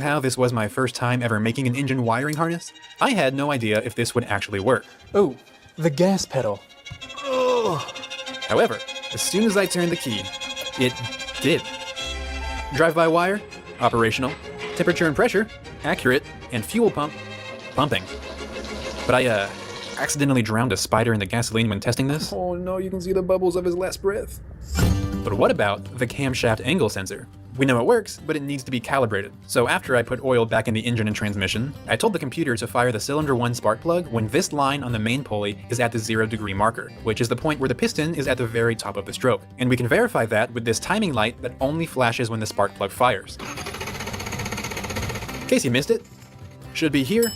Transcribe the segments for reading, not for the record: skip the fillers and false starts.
How this was my first time ever making an engine wiring harness, I had no idea if this would actually work. Oh, the gas pedal. However, as soon as I turned the key, it did. Drive-by wire, operational. Temperature and pressure, accurate. And fuel pump, pumping. But I accidentally drowned a spider in the gasoline when testing this. Oh no, you can see the bubbles of his last breath. But what about the camshaft angle sensor? We know it works, but it needs to be calibrated. So after I put oil back in the engine and transmission, I told the computer to fire the cylinder 1 spark plug when this line on the main pulley is at the 0-degree marker, which is the point where the piston is at the very top of the stroke. And we can verify that with this timing light that only flashes when the spark plug fires. In case you missed it, should be here,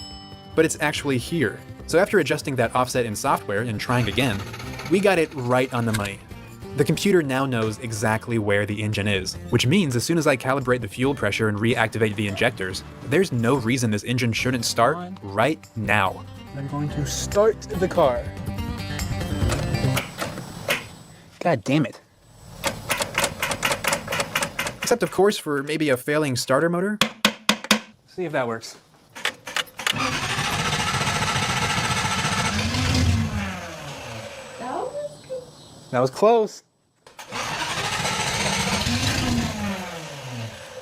but it's actually here. So after adjusting that offset in software and trying again, we got it right on the money. The computer now knows exactly where the engine is, which means as soon as I calibrate the fuel pressure and reactivate the injectors, there's no reason this engine shouldn't start right now. I'm going to start the car. God damn it. Except of course for maybe a failing starter motor. See if that works. That was close.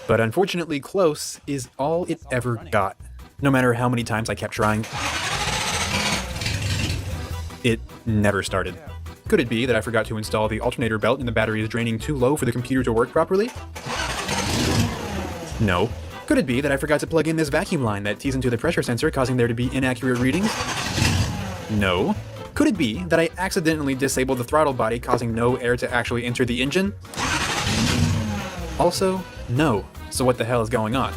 But unfortunately, close is all it ever got. No matter how many times I kept trying, it never started. Could it be that I forgot to install the alternator belt and the battery is draining too low for the computer to work properly? No. Could it be that I forgot to plug in this vacuum line that tees into the pressure sensor, causing there to be inaccurate readings? No. Could it be that I accidentally disabled the throttle body, causing no air to actually enter the engine? Also, no. So what the hell is going on?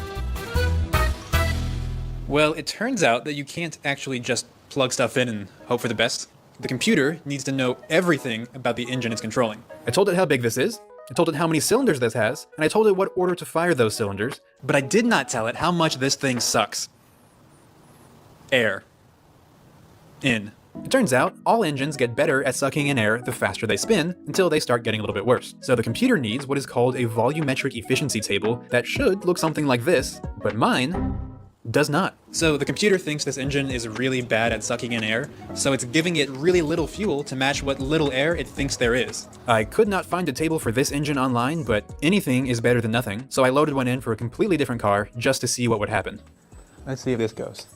Well, it turns out that you can't actually just plug stuff in and hope for the best. The computer needs to know everything about the engine it's controlling. I told it how big this is, I told it how many cylinders this has, and I told it what order to fire those cylinders, but I did not tell it how much this thing sucks. Air. In. It turns out, all engines get better at sucking in air the faster they spin, until they start getting a little bit worse. So the computer needs what is called a volumetric efficiency table that should look something like this, but mine does not. So the computer thinks this engine is really bad at sucking in air, so it's giving it really little fuel to match what little air it thinks there is. I could not find a table for this engine online, but anything is better than nothing, so I loaded one in for a completely different car just to see what would happen. Let's see if this goes.